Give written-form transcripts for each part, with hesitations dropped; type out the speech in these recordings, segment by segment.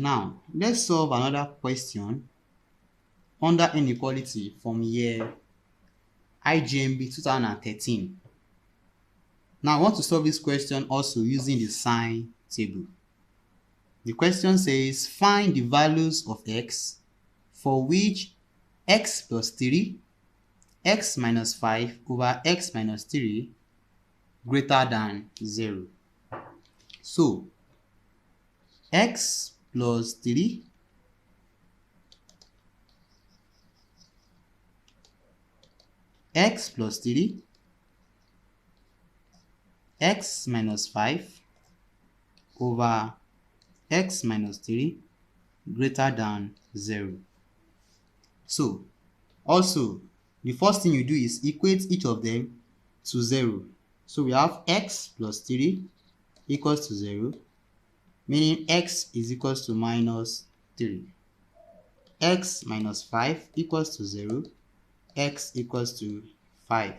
Now, let's solve another question under inequality from year Ijmbe 2013. Now, I want to solve this question also using the sign table. The question says, find the values of x for which x plus 3, x minus 5 over x minus 3 greater than 0. So, x plus 3 x plus 3 x minus 5 over x minus 3 greater than 0. So, also, the first thing you do is equate each of them to 0. So, we have x plus 3 equals to 0, meaning x is equals to minus 3. X minus 5 equals to 0, x equals to 5.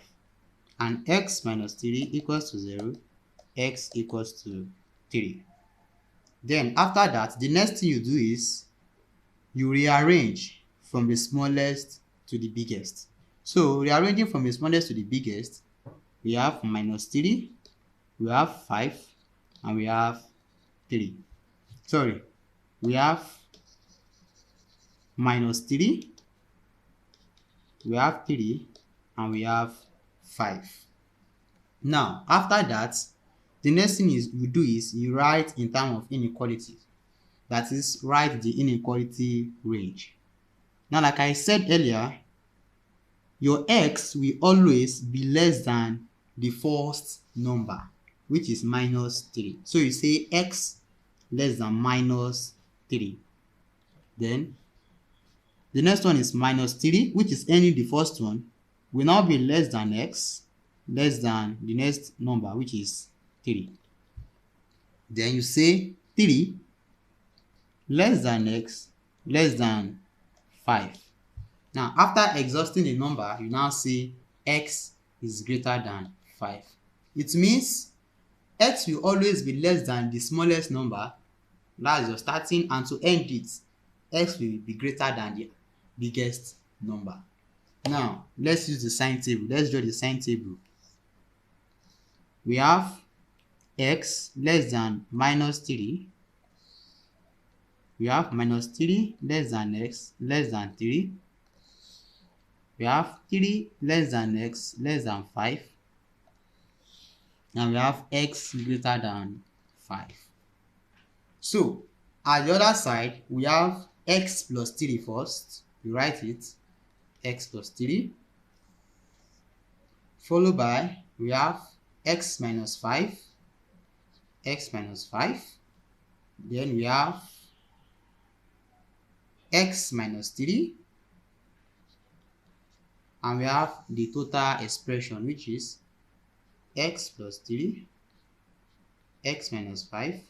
And x minus 3 equals to 0, x equals to 3. Then after that, the next thing you do is you rearrange from the smallest to the biggest. So rearranging from the smallest to the biggest, we have minus 3, we have 5, and we have 3. Sorry, we have minus 3, we have 3, and we have 5. Now, after that, the next thing you do is you write in terms of inequality. That is, write the inequality range. Now, like I said earlier, your x will always be less than the first number, which is minus 3. So you say x less than minus 3. Then the next one is minus 3, which is any the first one, will now be less than x, less than the next number, which is 3. Then you say 3 less than x less than 5. Now, after exhausting the number, you now say x is greater than 5. It means x will always be less than the smallest number, that's your starting, and to end it, x will be greater than the biggest number. Now, let's use the sign table. Let's draw the sign table. We have x less than minus 3. We have minus 3 less than x less than 3. We have 3 less than x less than 5. And we have x greater than 5. So, at the other side, we have x plus 3 first. You write it, x plus 3. Followed by, we have x minus 5. X minus 5. Then we have x minus 3. And we have the total expression, which is x plus 3, x minus 5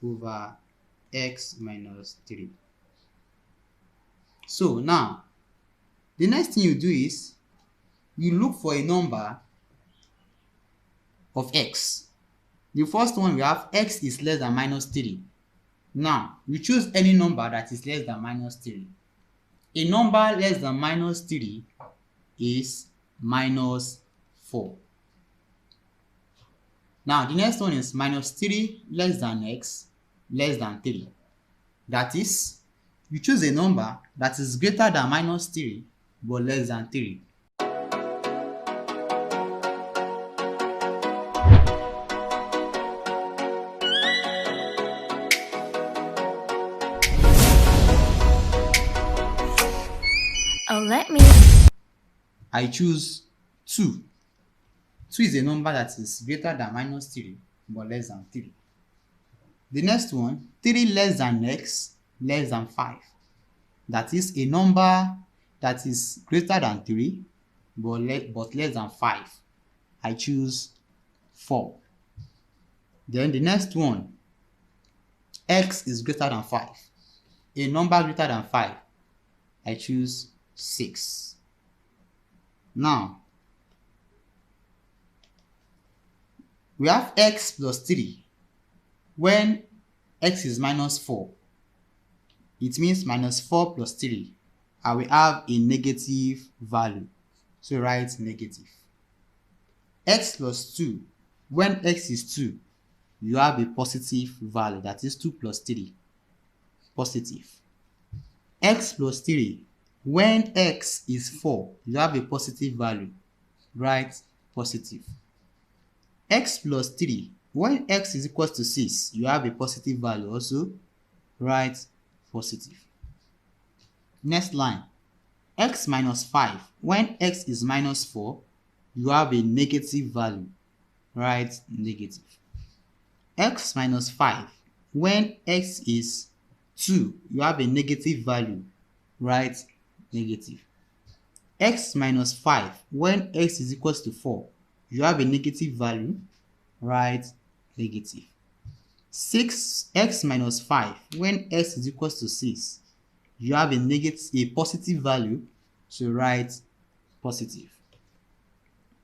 over x minus 3. So now, the next thing you do is you look for a number of x. The first one, we have x is less than minus 3. Now, you choose any number that is less than minus 3. A number less than minus 3 is minus 4. Now, the next one is minus 3 less than x less than 3. That is, you choose a number that is greater than minus 3 but less than 3. I choose 2. 2 is a number that is greater than minus 3 but less than 3. The next one, 3 less than x less than 5. That is a number that is greater than 3 but less than 5. I choose 4. Then the next one, x is greater than 5. A number greater than 5. I choose 6. Now, we have x plus 3 when x is minus 4. it means minus 4 plus 3. I will have a negative value. So write negative. X plus 2. When x is 2, you have a positive value. That is 2 plus 3. Positive. X plus 3. When x is 4, you have a positive value. Write positive. X plus 3. When x is equal to 6, you have a positive value also. Write positive. Next line. X minus 5. When x is minus 4, you have a negative value. Write negative. X minus 5. When x is 2, you have a negative value. Write negative. X minus 5. When x is equal to 4, you have a negative value. Write negative. 6x minus 5. When x is equal to 6, you have a positive value. So write positive.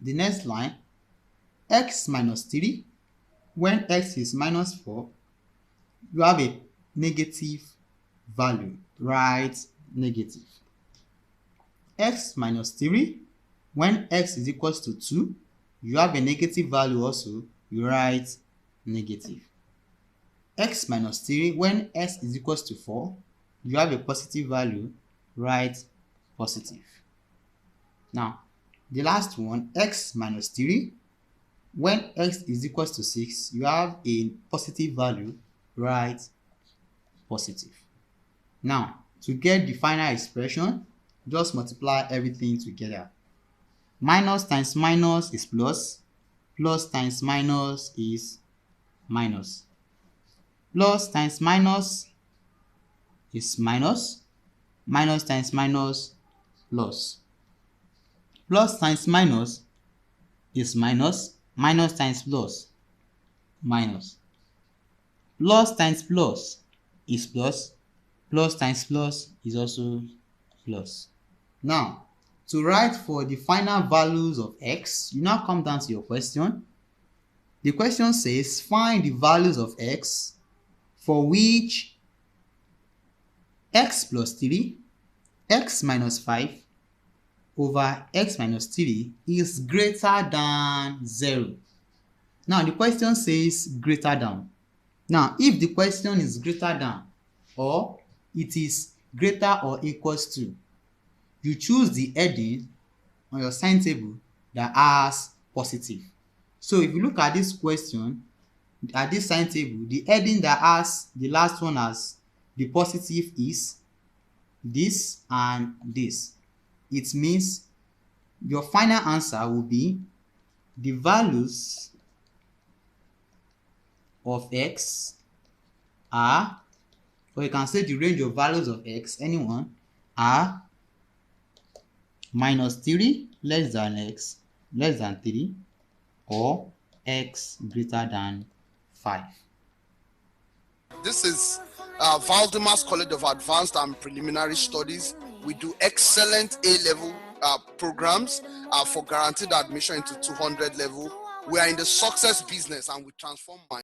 The next line, x minus 3. When x is minus 4, you have a negative value. Write negative. X minus 3. When x is equal to 2, you have a negative value also. You write negative. X minus 3. When x is equal to 4, you have a positive value. Write positive. Now, the last one, x minus 3. When x is equal to 6, you have a positive value. Write positive. Now, to get the final expression, just multiply everything together. Minus times minus is plus. Plus times minus is minus. Plus times minus is minus. Minus times minus, plus. Plus times minus is minus. Minus times plus, minus. Plus times plus is plus. Plus times plus is also plus. Now, to write for the final values of x, you now come down to your question. The question says, find the values of x for which x plus 3, x minus 5 over x minus 3 is greater than 0. Now, the question says greater than. Now, if the question is greater than or it is greater or equals to, you choose the heading on your sign table that has positive. So if you look at this question, at this sign table, the heading that has the last one as the positive is this and this. It means your final answer will be the values of x are, or you can say the range of values of x, anyone, are minus 3 less than x less than 3 or x greater than 5. This is Valdymas College of Advanced and Preliminary Studies. We do excellent A-level programs for guaranteed admission into 200 level. We are in the success business and we transform minds.